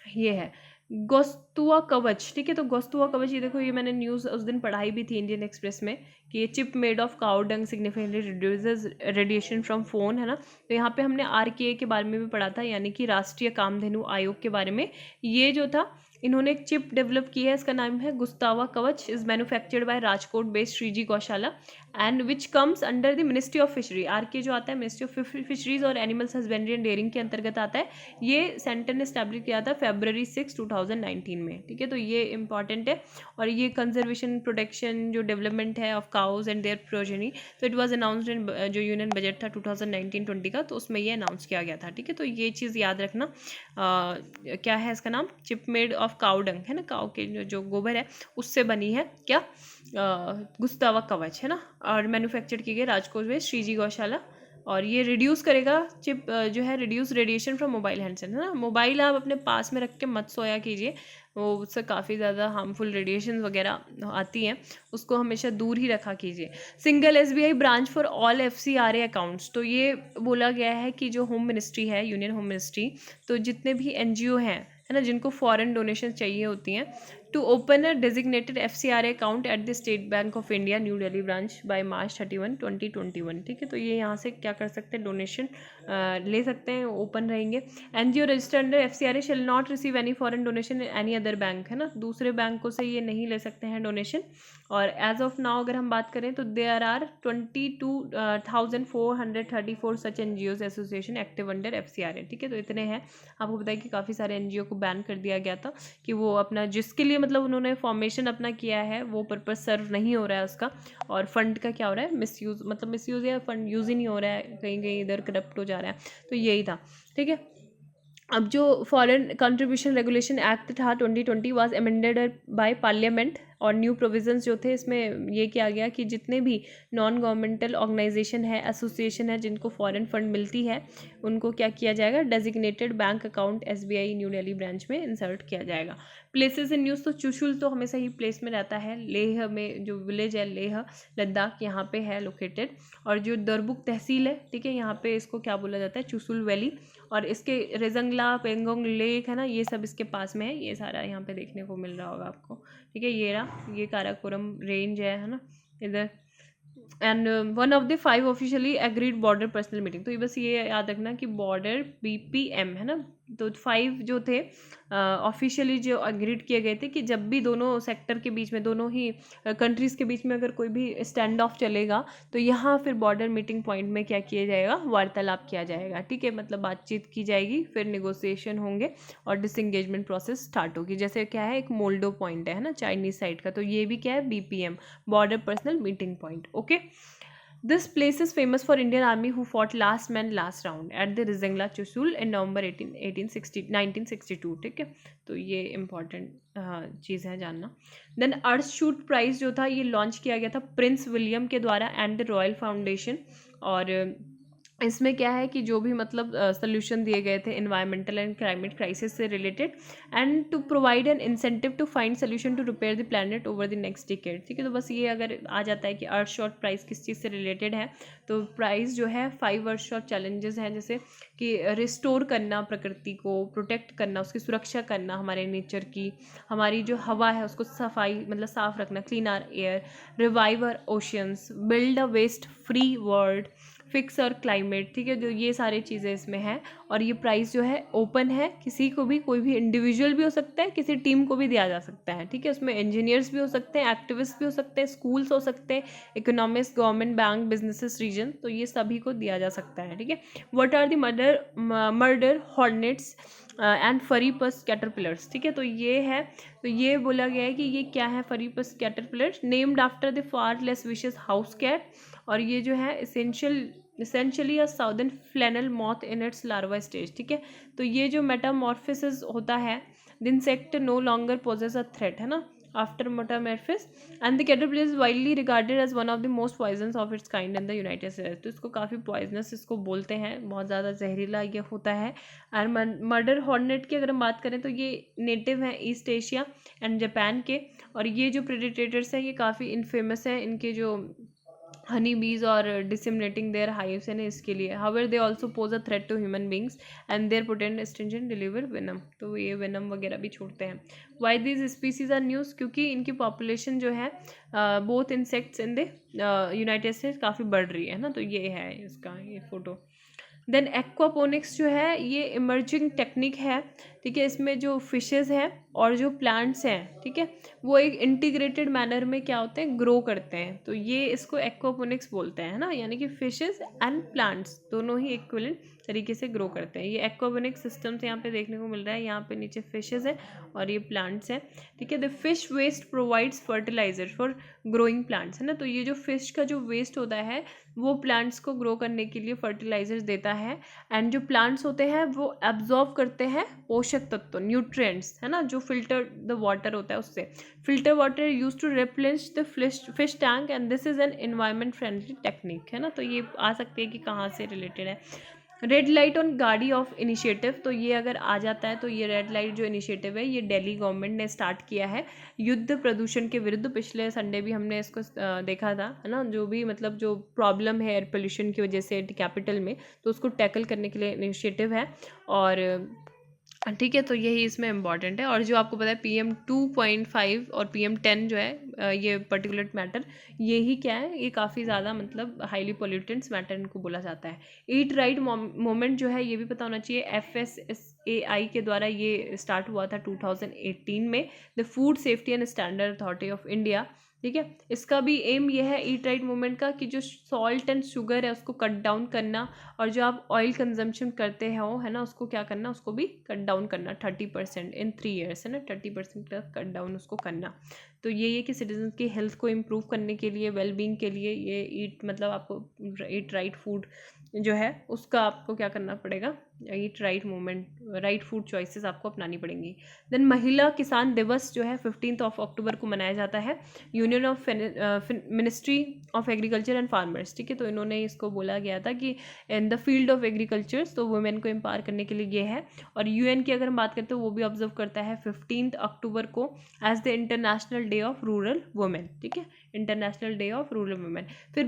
S1: ये है गोस्तुआ कवच, ठीक है। तो गोस्तुआ कवच, ये देखो, ये मैंने न्यूज़ उस दिन पढ़ाई भी थी इंडियन एक्सप्रेस में कि ये chip made of cow dung significantly reduces radiation from phone, है ना। तो यहाँ पे हमने RKA के बारे में भी पढ़ा था, यानी कि राष्ट्रीय कामधेनु आयोग के बारे में। ये जो था, इन्होंने एक चिप डेवलप की है, इसका नाम है Gustava Kavach, is manufactured by Rajkot based Shreeji Gaushala and which comes under the ministry of fishery. RK जो आता है मिनिस्ट्री ऑफ फिशरीज और एनिमल्स हस्बेंड्री एंड डेयरिंग के अंतर्गत आता है। ये सेंटर ने स्टैब्लिश किया था February 6, 2019 में, ठीक है। तो ये इंपॉर्टेंट है। और ये कंजर्वेशन, प्रोटेक्शन, जो डेवलपमेंट है of cows and their progeny, तो इट वाज अनाउंस्ड इन जो यूनियन बजट था 2019-20 का, तो उसमें ये अनाउंस किया गया था, ठीक है। तो ये चीज़ याद रखना। क्या है इसका नाम, chip made of cow dung है ना, काउ के जो गोबर है उससे बनी है क्या, गुस्तावा कवच है ना, और मैन्युफैक्चर की गई राजकोट में श्रीजी गौशाला। और ये रिड्यूस करेगा चिप जो है reduce radiation from mobile handset है ना। मोबाइल आप अपने पास में रख के मत सोया कीजिए, वो उससे काफ़ी ज़्यादा हार्मफुल रेडिएशन वगैरह आती हैं, उसको हमेशा दूर ही रखा कीजिए। Single SBI branch for all FCRA accounts, तो ये बोला गया है कि जो होम मिनिस्ट्री है, यूनियन होम मिनिस्ट्री, तो जितने भी एनजीओ हैं है ना, जिनको फॉरेन डोनेशन चाहिए होती हैं, to open a designated FCRA account at the State Bank of India New Delhi branch by March 31, 2021। ठीक है, तो ये यहाँ से क्या कर सकते हैं, डोनेशन ले सकते हैं, ओपन रहेंगे। NGO registered under FCRA shall not receive any foreign donation in any other bank है ना, दूसरे बैंकों से ये नहीं ले सकते हैं डोनेशन। और एज ऑफ नाउ अगर हम बात करें तो there are 22,434 such NGOs association active under FCRA. ठीक है, तो इतने हैं। आपको बताया कि काफ़ी सारे एनजीओ को बैन कर दिया गया था कि वो अपना जिसके लिए मतलब उन्होंने फॉर्मेशन अपना किया है वो पर्पज सर्व नहीं हो रहा है उसका, और फंड का क्या हो रहा है, मिसयूज़, मतलब मिसयूज़ या फंड यूज़ ही नहीं हो रहा है, कहीं कहीं इधर करप्ट हो जा रहा है, तो यही था। ठीक है, अब जो फॉरेन कंट्रीब्यूशन रेगुलेशन एक्ट था 2020 वाज अमेंडेड बाय पार्लियामेंट, और न्यू प्रोविजंस जो थे इसमें ये किया गया कि जितने भी नॉन गवर्नमेंटल ऑर्गेनाइजेशन है, एसोसिएशन है, जिनको फॉरेन फंड मिलती है, उनको क्या किया जाएगा, designated bank account SBI new Delhi branch में इंसर्ट किया जाएगा। प्लेसेस इन न्यूज़, तो चुशुल तो हमेशा ही प्लेस में रहता है, लेह में जो विलेज है लेह लद्दाख, यहाँ पे है लोकेटेड। और जो दरबुक तहसील है, ठीक है, यहाँ पे इसको क्या बोला जाता है, चुशुल वैली, और इसके रेजंगला पेंगोंग लेक है ना, ये सब इसके पास में है, ये सारा यहाँ पे देखने को मिल रहा होगा आपको। ठीक है, ये काराकोरम रेंज है ना इधर। And one of the 5 officially agreed border personal meeting, तो ये बस ये याद रखना कि बॉर्डर बीपीएम है ना, तो 5 जो थे ऑफिशियली जो एग्रीड किए गए थे कि जब भी दोनों सेक्टर के बीच में, दोनों ही कंट्रीज़ के बीच में अगर कोई भी स्टैंड ऑफ चलेगा तो यहाँ फिर बॉर्डर मीटिंग पॉइंट में क्या किया जाएगा, वार्तालाप किया जाएगा। ठीक है, मतलब बातचीत की जाएगी, फिर निगोसिएशन होंगे और डिसंगेजमेंट प्रोसेस स्टार्ट होगी। जैसे क्या है, एक मोल्डो पॉइंट है ना चाइनीज साइड का, तो ये भी क्या है, BPM, border personal meeting point. Okay, This place is famous for Indian Army who fought last man last round at the Rizangla Chusul in November 1962। ठीक है, तो ये इम्पॉर्टेंट चीज़ है जानना। देन अर्थ शूट प्राइज़ जो था ये लॉन्च किया गया था प्रिंस विलियम के द्वारा एंड द रॉयल फाउंडेशन, और इसमें क्या है कि जो भी मतलब सोल्यूशन दिए गए थे इन्वायरमेंटल एंड क्लाइमेट क्राइसिस से related, and to provide an incentive to find solution to repair the planet over the next decade. ठीक है, तो बस ये अगर आ जाता है कि अर्थ शॉट प्राइस किस चीज़ से रिलेटेड है, तो प्राइस जो है 5 अर्थ शॉट चैलेंजेस हैं, जैसे कि रिस्टोर करना प्रकृति को, प्रोटेक्ट करना, उसकी सुरक्षा करना, हमारे नेचर की, हमारी जो हवा है उसको सफाई मतलब साफ रखना, clean our air, revive our oceans, build a waste free world, fix our climate. ठीक है, जो ये सारी चीज़ें इसमें हैं, और ये प्राइस जो है ओपन है, किसी को भी, कोई भी इंडिविजुअल भी हो सकता है, किसी टीम को भी दिया जा सकता है। ठीक है, उसमें इंजीनियर्स भी हो सकते हैं, एक्टिविस्ट भी हो सकते हैं, स्कूल्स हो सकते हैं, economics, government, bank, businesses, region, तो ये सभी को दिया जा सकता है। ठीक है, what are the murder hornets and furry puss caterpillars. ठीक है, तो ये है, तो ये बोला गया है कि ये क्या है, furry puss caterpillars, named after the far less vicious house cat, और ये जो है essentially a southern flannel moth in its larva stage. ठीक है, तो ये जो मेटामॉर्फिसिस होता है, the insect no longer poses a threat है ना after metamorphosis, and the caterpillar is widely regarded as one of the most poisonous of its kind in the United States. तो इसको काफ़ी पॉइजनस इसको बोलते हैं, बहुत ज़्यादा जहरीला ये होता है। एंड मर्डर हॉर्नेट की अगर हम बात करें तो ये नेटिव हैं ईस्ट एशिया एंड जापान के, और ये जो प्रेडिटेटर्स हैं ये काफ़ी इनफेमस है, इनके जो हनी बीज और डिसिमिनेटिंग देयर हाइव्स है ना इसके लिए। However they also pose a threat to human beings and their potent stringent deliver venom, तो ये वेनम वगैरह भी छोड़ते हैं। Why these species are news, क्योंकि इनकी पॉपुलेशन जो है both insects in the United States काफ़ी बढ़ रही है ना, तो ये है इसका ये फोटो। देन एक्वापोनिक्स जो है ये इमर्जिंग टेक्निक है। ठीक है, इसमें जो फिशेस हैं और जो प्लांट्स हैं, ठीक है, वो एक इंटीग्रेटेड मैनर में क्या होते हैं, ग्रो करते हैं, तो ये इसको एक्वापोनिक्स बोलते हैं ना, यानी कि फिशेस एंड प्लांट्स दोनों ही इक्विवेलेंट तरीके से ग्रो करते हैं। ये एक्वापोनिक सिस्टम से यहाँ पे देखने को मिल रहा है, यहाँ पे नीचे फिशेस है और ये प्लांट्स हैं। ठीक है, the fish waste provides fertiliser for growing plants है ना, तो ये जो फिश का जो वेस्ट होता है वो प्लांट्स को ग्रो करने के लिए फर्टिलाइजर्स देता है, एंड जो प्लांट्स होते हैं वो एब्जॉर्ब करते हैं पोषक तत्व, न्यूट्रिएंट्स, है ना, जो फिल्टर द वाटर होता है उससे। Filter water use to replace the fish tank and this is an environment friendly technique, है ना। तो ये आ सकती है कि कहाँ से रिलेटेड है। रेड लाइट ऑन गाड़ी ऑफ इनिशिएटिव, तो ये अगर आ जाता है तो ये रेड लाइट जो इनिशिएटिव है ये दिल्ली गवर्नमेंट ने स्टार्ट किया है युद्ध प्रदूषण के विरुद्ध। पिछले संडे भी हमने इसको देखा था, है ना, जो भी मतलब जो प्रॉब्लम है एयर पोल्यूशन की वजह से कैपिटल में, तो उसको टैकल करने के लिए इनिशिएटिव है। और ठीक है, तो यही इसमें इम्पॉर्टेंट है। और जो आपको पता है PM2.5 और PM10 जो है ये पर्टिकुलर मैटर, यही क्या है, ये काफ़ी ज़्यादा मतलब हाईली पोल्यूटेंट्स मैटर इनको बोला जाता है। ईट राइट मोमेंट जो है ये भी पता होना चाहिए, FSSAI के द्वारा ये स्टार्ट हुआ था 2018 में, the food safety and standard authority of India. ठीक है, इसका भी एम ये है ईट राइट मूवमेंट का कि जो सॉल्ट एंड शुगर है उसको कट डाउन करना, और जो आप ऑयल कंजम्पशन करते हो, है ना, उसको क्या करना, उसको भी कट डाउन करना 30% इन 3 ईयर्स, है ना, 30% तक कट डाउन उसको करना। तो ये है कि सिटीजन की हेल्थ को इम्प्रूव करने के लिए, वेलबींग के लिए ये ईट मतलब आपको ईट राइट फूड जो है उसका आपको क्या करना पड़ेगा, eat right movement, right food choices आपको अपनानी पड़ेंगी। देन महिला किसान दिवस जो है 15 अक्टूबर को मनाया जाता है, union of ministry of agriculture and farmers. ठीक है, तो इन्होंने इसको बोला गया था कि in the field of agriculture, तो वुमेन को एम्पावर करने के लिए ये है। और UN की अगर हम बात करते हैं वो भी ऑब्जर्व करता है 15 अक्टूबर को as the international day of rural women. ठीक है, international day of rural women. फिर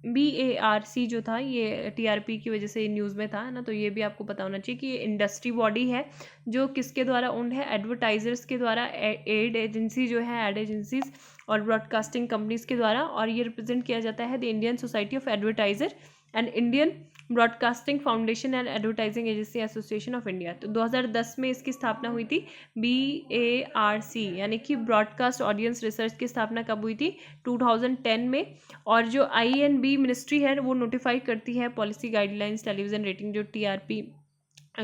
S1: BARC जो था ये TRP की वजह से न्यूज़ में था, है ना, तो ये भी आपको पता होना चाहिए कि ये इंडस्ट्री बॉडी है जो किसके द्वारा ओन्ड है, एडवर्टाइजर्स के द्वारा, एड एजेंसी जो है, एड एजेंसीज और ब्रॉडकास्टिंग कंपनीज के द्वारा। और ये रिप्रेजेंट किया जाता है the Indian society of advertiser and Indian broadcasting foundation and advertising agency association of India. तो 2010 में इसकी स्थापना हुई थी। BARC यानी कि ब्रॉडकास्ट ऑडियंस रिसर्च की स्थापना कब हुई थी, 2010 में। और जो INB मिनिस्ट्री है वो नोटिफाई करती है पॉलिसी गाइडलाइंस टेलीविजन रेटिंग जो TRP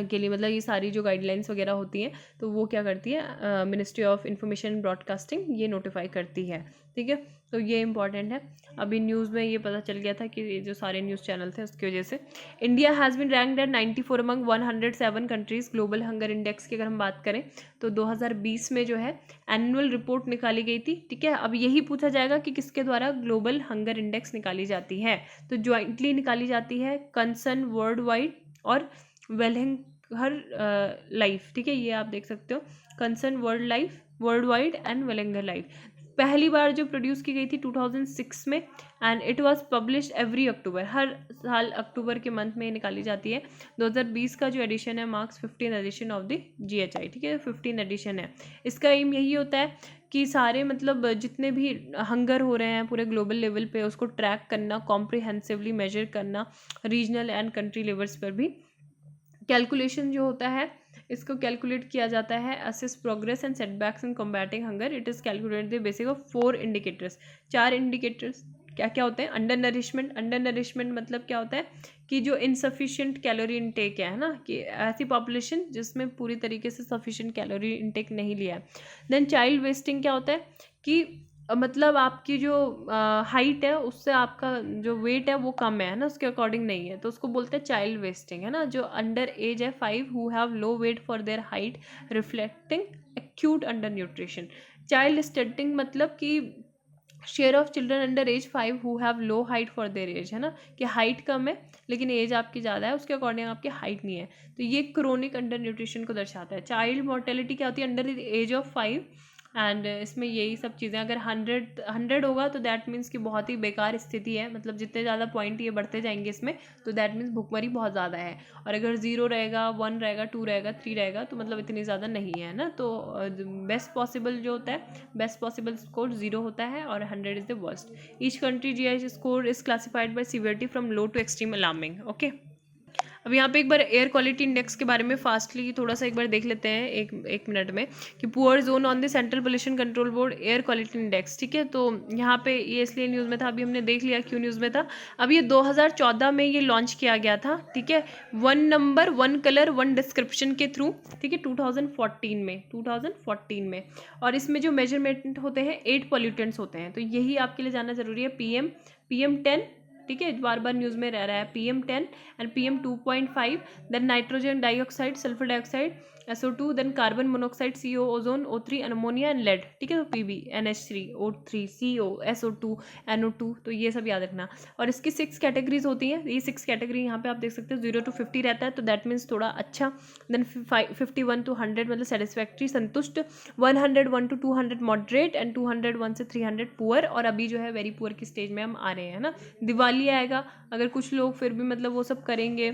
S1: के लिए, मतलब ये सारी जो गाइडलाइंस वगैरह होती हैं तो वो क्या करती है, मिनिस्ट्री ऑफ इंफॉर्मेशन ब्रॉडकास्टिंग ये नोटिफाई करती है। ठीक है, तो ये इंपॉर्टेंट है। अभी न्यूज़ में ये पता चल गया था कि ये जो सारे न्यूज़ चैनल थे उसकी वजह से। India has been ranked at 94 among 107 countries global hunger index की अगर हम बात करें तो 2020 में जो है एनुअल रिपोर्ट निकाली गई थी। ठीक है, अब यही पूछा जाएगा कि किसके द्वारा ग्लोबल हंगर इंडेक्स निकाली जाती है, तो ज्वाइंटली निकाली जाती है कंसर्न वर्ल्ड वाइड और वेलहंगर लाइफ। ठीक है, ये आप देख सकते हो, concern worldwide and Welthungerhilfe. पहली बार जो प्रोड्यूस की गई थी 2006 में and it was publish every October, हर साल अक्टूबर के मंथ में निकाली जाती है। 2020 का जो एडिशन है marks 15 edition of the GHI। ठीक है, 15 एडिशन है। इसका एम यही होता है कि सारे मतलब जितने भी हंगर हो रहे हैं पूरे ग्लोबल लेवल पे उसको ट्रैक करना, कॉम्प्रिहेंसिवली मेजर करना, रीजनल एंड कंट्री लेवल्स पर भी कैलकुलेशन जो होता है इसको कैलकुलेट किया जाता है, assess progress and setbacks in combating hunger. It is calculated the basis of 4 indicators, 4 indicators क्या क्या होते हैं। अंडर नरिशमेंट मतलब क्या होता है कि जो इनसफिशिएंट कैलोरी इनटेक है ना, कि ऐसी पॉपुलेशन जिसमें पूरी तरीके से सफिशिएंट कैलोरी इनटेक नहीं लिया है। देन चाइल्ड वेस्टिंग क्या होता है कि मतलब आपकी जो हाइट है उससे आपका जो वेट है वो कम है ना, उसके अकॉर्डिंग नहीं है, तो उसको बोलते हैं चाइल्ड वेस्टिंग, है ना। जो अंडर एज है 5 who have low weight for their height reflecting acute under nutrition. Child stunting मतलब कि share of children under age 5 who have low height for their age, है ना, कि हाइट कम है लेकिन एज आपकी ज़्यादा है, उसके अकॉर्डिंग आपकी हाइट नहीं है, तो ये क्रोनिक अंडर न्यूट्रिशन को दर्शाता है। चाइल्ड मोर्टेलिटी क्या होती है under the age of 5 and इसमें यही सब चीज़ें। अगर 100 होगा तो दैट मीन्स कि बहुत ही बेकार स्थिति है, मतलब जितने ज़्यादा पॉइंट ये बढ़ते जाएंगे इसमें तो दैट मीन्स भुखमरी बहुत ज़्यादा है। और अगर 0 रहेगा, 1 रहेगा, 2 रहेगा, 3 रहेगा तो मतलब इतनी ज़्यादा नहीं है ना। तो बेस्ट पॉसिबल जो होता है, बेस्ट पॉसिबल स्कोर 0 होता है और 100 is the worst. Each country GI score is classified by severity from low to extreme alarming. Okay, अब यहाँ पे एक बार एयर क्वालिटी इंडेक्स के बारे में फास्टली थोड़ा सा एक बार देख लेते हैं एक मिनट में कि poor zone on the central pollution control board air quality index. ठीक है, तो यहाँ पे ये इसलिए न्यूज़ में था, अभी हमने देख लिया क्यों न्यूज़ में था। अब ये 2014 में ये लॉन्च किया गया था। ठीक है, 1 नंबर 1 कलर 1 डिस्क्रिप्शन के थ्रू। ठीक है, 2014 में और इसमें जो मेजरमेंट होते हैं 8 पॉल्यूटेंट्स होते हैं, तो यही आपके लिए जानना जरूरी है। PM10 ठीक है, बार बार न्यूज़ में रह रहा है, PM10 and PM2.5, then nitrogen dioxide, sulphur dioxide, SO2, then carbon monoxide, CO, ozone, O3, ammonia and lead, ठीक है, तो PB, NH3, O3, CO, SO2, NO2, तो ये सब याद रखना। और इसकी 6 कैटेगरीज होती हैं, ये 6 कैटेगरी यहाँ पे आप देख सकते हो, 0 to 50 रहता है, तो दैट मीन्स थोड़ा अच्छा, देन 51 to 100 मतलब सेटिस्फैक्ट्री, संतुष्ट, 101 to 200 मॉडरेट, एंड 201 से 300 पुअर, और अभी जो है वेरी पुअर की स्टेज में हम आ रहे हैं ना। दिवाली आएगा, अगर कुछ लोग फिर भी मतलब वो सब करेंगे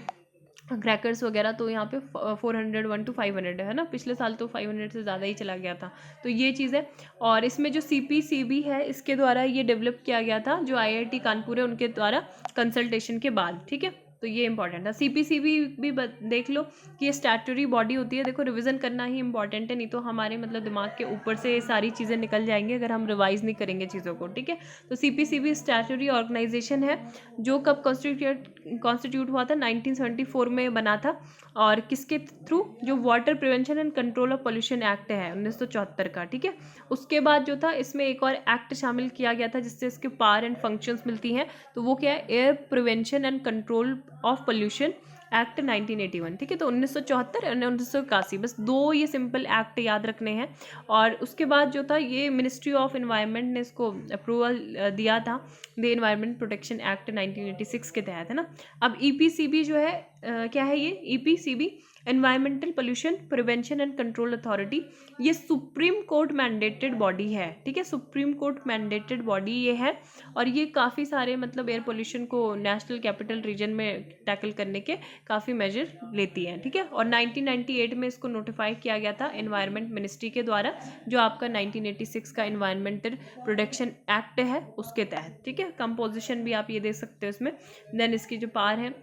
S1: क्रैकर्स वगैरह, तो यहाँ पे 401 to 500 है ना, पिछले साल तो 500 से ज़्यादा ही चला गया था, तो ये चीज़ है। और इसमें जो CPCB है, इसके द्वारा ये डेवलप किया गया था, जो IIT कानपुर है उनके द्वारा कंसल्टेशन के बाद, ठीक है, तो ये इंपॉर्टेंट है। CPCB भी देख लो कि ये स्टैट्यूटरी बॉडी होती है, देखो रिवीजन करना ही इंपॉर्टेंट है, नहीं तो हमारे मतलब दिमाग के ऊपर से सारी चीज़ें निकल जाएंगी अगर हम रिवाइज नहीं करेंगे चीज़ों को, ठीक है। तो CPCB स्टैट्यूटरी ऑर्गेनाइजेशन है, जो कब कॉन्स्टिट्यूट हुआ था, 1974 में बना था, और किसके थ्रू, जो water prevention and control of pollution act है 1974 का, ठीक है। उसके बाद जो था इसमें एक और एक्ट शामिल किया गया था जिससे इसके पावर एंड फंक्शंस मिलती हैं, तो वो क्या है, air prevention and control of pollution act 1981, ठीक है। तो 1974 और 1981, बस दो ये सिंपल एक्ट याद रखने हैं। और उसके बाद जो था ये मिनिस्ट्री ऑफ एनवायरनमेंट ने इसको अप्रूवल दिया था, द एनवायरनमेंट प्रोटेक्शन एक्ट 1986 के तहत, है ना। अब EPCB जो है क्या है ये EPCB, environmental pollution prevention and control authority, ये सुप्रीम कोर्ट मैंडेटेड बॉडी है, ठीक है, सुप्रीम कोर्ट मैंडेटेड बॉडी ये है, और ये काफ़ी सारे मतलब एयर पोल्यूशन को नेशनल कैपिटल रीजन में टैकल करने के काफ़ी मेजर लेती है, ठीक है। और 1998 में इसको नोटिफाई किया गया था एनवायरनमेंट मिनिस्ट्री के द्वारा, जो आपका 1986 का एनवायरमेंटल प्रोटेक्शन एक्ट है उसके तहत, ठीक है। कंपोजिशन भी आप ये देख सकते हो इसमें। देन इसकी जो पावर है,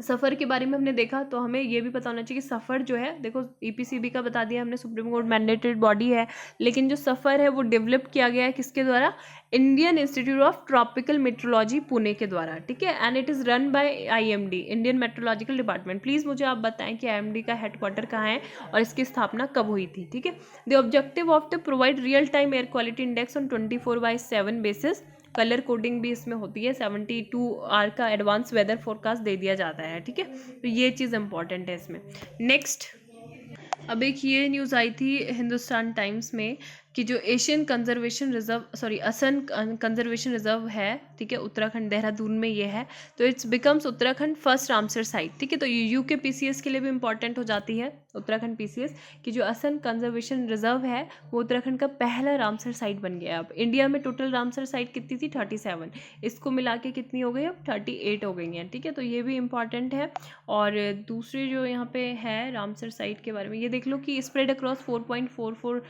S1: सफ़र के बारे में हमने देखा, तो हमें ये भी पता होना चाहिए कि सफ़र जो है, देखो EPCB का बता दिया हमने, सुप्रीम कोर्ट मैंडेटेड बॉडी है, लेकिन जो सफ़र है वो डेवलप किया गया है किसके द्वारा, Indian Institute of Tropical Meteorology Pune के द्वारा, ठीक है, and it is run by IMD, Indian Meteorological Department. Please मुझे आप बताएं कि IMD का हेडक्वार्टर कहाँ है और इसकी स्थापना कब हुई थी, ठीक है। The objective of the provide real time air quality index on 24/7 basis, colour coding भी इसमें होती है, 72 आवर का एडवांस वेदर फोरकास्ट दे दिया जाता है, ठीक है। तो ये चीज़ इंपॉर्टेंट है इसमें। नेक्स्ट, अब एक ये न्यूज़ आई थी हिंदुस्तान टाइम्स में कि जो Asian conservation reserve, Assam conservation reserve है, ठीक है, उत्तराखंड देहरादून में ये है, तो it's becomes Uttarakhand first Ramsar site, ठीक है। तो ये UK PCS के लिए भी इंपॉर्टेंट हो जाती है उत्तराखंड PCS, कि जो असम कंजर्वेशन रिजर्व है वो उत्तराखंड का पहला रामसर साइट बन गया। अब इंडिया में टोटल रामसर साइट कितनी थी, 37, इसको मिला के कितनी हो गई, अब 38 हो गई हैं, ठीक है। तो ये भी इंपॉर्टेंट है। और दूसरी जो यहाँ पे है रामसर साइट के बारे में ये देख लो कि spread across 4.44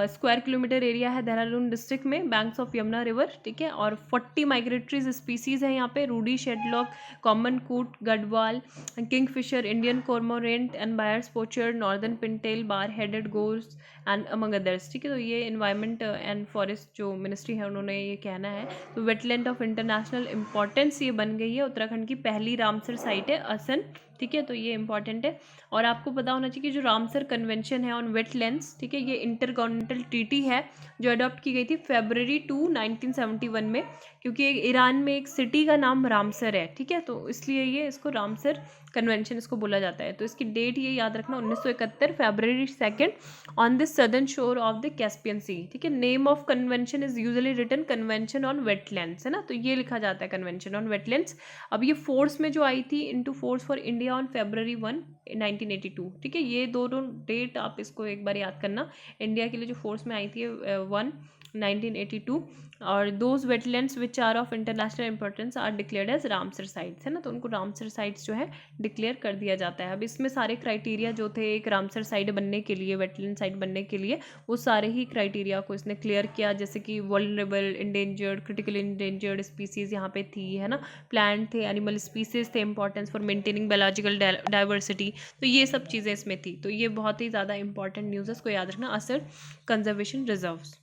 S1: square kilometre area है देहरादून डिस्ट्रिक्ट में, बैंक्स ऑफ यमुना रिवर, ठीक है। और 40 माइग्रेटरीज स्पीसीज है यहाँ पे, रूडी, शेडलॉक, कॉमन कूट, Garhwal, Kingfisher, Indian cormorant and buyers पोचर, northern Pintail, bar headed gorge and among others, ठीक है। तो ये एनवायरनमेंट एंड फॉरेस्ट जो मिनिस्ट्री है उन्होंने ये कहना है। तो वेटलैंड ऑफ इंटरनेशनल इंपॉर्टेंस ये बन गई है, उत्तराखंड की पहली रामसर साइट है असम, ठीक है। तो ये इंपॉर्टेंट है। और आपको पता होना चाहिए कि जो रामसर कन्वेंशन है ऑन वेटलैंड्स, ठीक है, ये इंटरकॉन्टिनेंटल ट्रीटी है जो अडॉप्ट की गई थी February 2, 1971 में, क्योंकि ईरान में एक सिटी का नाम रामसर है, ठीक है, तो इसलिए ये इसको रामसर कन्वेंशन इसको बोला जाता है। तो इसकी डेट ये याद रखना, 1971 February 2 on the southern shore of the Caspian Sea, ठीक है। Name of convention is usually written convention on wetlands, है ना, तो ये लिखा जाता है कन्वेंशन ऑन वेटलैंड्स। अब ये फोर्स में जो आई थी into force for India on February 1, 1982, ठीक है। ये दोनों डेट आप इसको एक बार याद करना, इंडिया के लिए जो फोर्स में आई थी 1 1982, और those wetlands which are of international importance are declared as Ramsar sites, है ना, तो उनको रामसर साइट्स जो है डिक्लेयर कर दिया जाता है। अब इसमें सारे क्राइटेरिया जो थे एक रामसर साइट बनने के लिए, वेटलैंड साइट बनने के लिए, वो सारे ही क्राइटेरिया को इसने क्लियर किया, जैसे कि vulnerable, endangered, critical endangered species यहाँ पे थी, है ना, प्लांट थे, एनिमल स्पीसीज थे, importance for maintaining biological diversity, तो ये सब चीज़ें इसमें थी। तो ये बहुत ही ज़्यादा इंपॉर्टेंट न्यूज़ है, इसको याद रखना, असम कंजर्वेशन रिजर्व्स।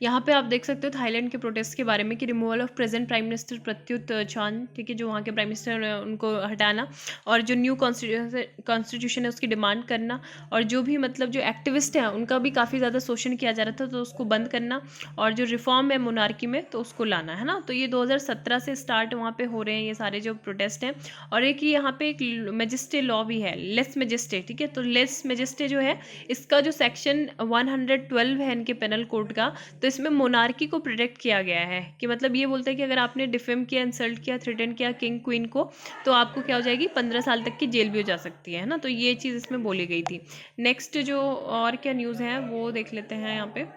S1: यहाँ पे आप देख सकते हो थाईलैंड के प्रोटेस्ट के बारे में कि removal of present prime minister प्रत्युत चान, ठीक है, जो वहाँ के प्राइम मिनिस्टर हैं उनको हटाना, और जो न्यू कॉन्स्टिट्यूशन है उसकी डिमांड करना, और जो भी मतलब जो एक्टिविस्ट हैं उनका भी काफ़ी ज़्यादा शोषण किया जा रहा था तो उसको बंद करना, और जो रिफॉर्म है मोनार्की में तो उसको लाना, है ना। तो ये 2017 से स्टार्ट वहाँ पे हो रहे हैं ये सारे जो प्रोटेस्ट हैं। और एक यहाँ पे एक मेजिस्टे लॉ भी है, लेस मेजिस्टे, ठीक है। तो लेस मेजिस्टे जो है इसका जो सेक्शन 112 है इनके पेनल कोड का, तो इसमें मोनार्की को प्रोटेक्ट किया गया है कि मतलब ये बोलते हैं कि अगर आपने डिफेम किया, इंसल्ट किया, थ्रेटन किया किंग क्वीन को, तो आपको क्या हो जाएगी, 15 साल तक की जेल भी हो जा सकती है ना। तो ये चीज़ इसमें बोली गई थी। नेक्स्ट जो और क्या न्यूज़ है वो देख लेते हैं यहाँ पे।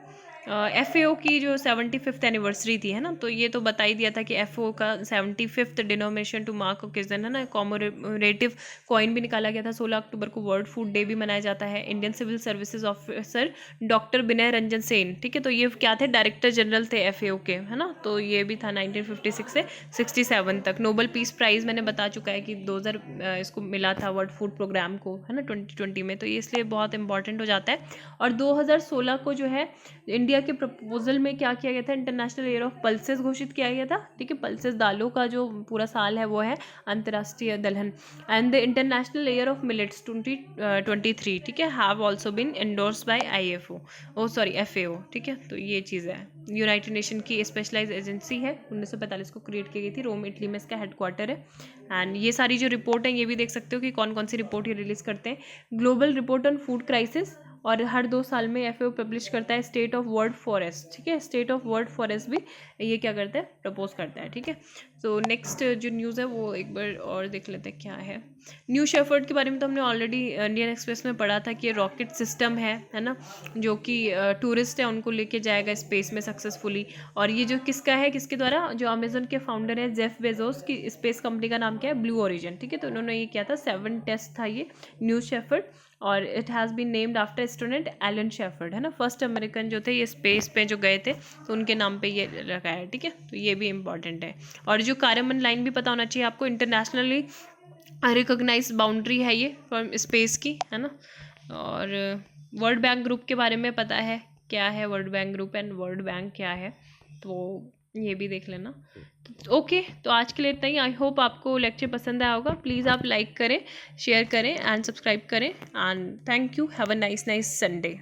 S1: FAO की जो 75th एनिवर्सरी थी, है ना, तो ये तो बता ही दिया था कि FAO का 75th denomination to mark occasion, है ना, कॉमोरेटिव कॉइन भी निकाला गया था। 16 अक्टूबर को वर्ल्ड फूड डे भी मनाया जाता है। Indian civil services officer doctor Vinay Ranjan Sen, ठीक है, तो ये क्या थे, डायरेक्टर जनरल थे FAO के, है ना। तो ये भी था 1956 से 67 तक। नोबल पीस प्राइज़ मैंने बता चुका है कि 2000 इसको मिला था वर्ल्ड फूड प्रोग्राम को, है ना, 2020 में, तो ये इसलिए बहुत इंपॉर्टेंट हो जाता है। और 2016 को जो है इंडिया के प्रपोजल में क्या किया गया था, इंटरनेशनल ईयर ऑफ पल्सेस घोषित किया गया था, ठीक है। पल्सेस दालों का जो पूरा साल है वो है अंतर्राष्ट्रीय दलहन। And the international year of millets 2023, ठीक है, have also been endorse by FAO, ठीक है। तो ये चीज़ है, यूनाइटेड नेशन की स्पेशलाइज एजेंसी है, 1945 को क्रिएट की गई थी, रोम इटली में इसका हेडक्वार्टर है। एंड ये सारी जो रिपोर्ट है ये भी देख सकते हो कि कौन कौन सी रिपोर्ट ये रिलीज़ करते हैं। Global report on food crisis, और हर 2 साल में FAO पब्लिश करता है स्टेट ऑफ वर्ल्ड फॉरेस्ट, ठीक है। स्टेट ऑफ वर्ल्ड फॉरेस्ट भी ये क्या करता है, प्रपोज करता है, ठीक है। तो नेक्स्ट जो न्यूज़ है वो एक बार और देख लेते हैं क्या है। न्यू शेफर्ड के बारे में तो हमने ऑलरेडी इंडियन एक्सप्रेस में पढ़ा था कि ये रॉकेट सिस्टम है ना, जो कि टूरिस्ट है उनको लेके जाएगा स्पेस में सक्सेसफुली। और ये जो किसका है, किसके द्वारा, जो अमेजन के फाउंडर है जेफ बेजोस की स्पेस कंपनी का नाम क्या है, ब्लू ओरिजिन, ठीक है। तो उन्होंने ये किया था 7 टेस्ट था ये न्यू शेफर्ड, और it has been named after student Alan Shepard, है ना, फर्स्ट अमेरिकन जो थे ये स्पेस पे जो गए थे तो उनके नाम पे ये रखा है, ठीक है। तो ये भी इंपॉर्टेंट है। और जो कारमन लाइन भी पता होना चाहिए आपको, इंटरनेशनली रिकॉग्नाइज बाउंड्री है ये फ्रॉम स्पेस की, है ना। और वर्ल्ड बैंक ग्रुप के बारे में पता है क्या है world bank group and world bank क्या है, तो ये भी देख लेना। तो ओके, तो आज के लिए इतना ही। आई होप आपको लेक्चर पसंद आया होगा। प्लीज़ आप लाइक करें, शेयर करें एंड सब्सक्राइब करें, and thank you. Have a nice Sunday.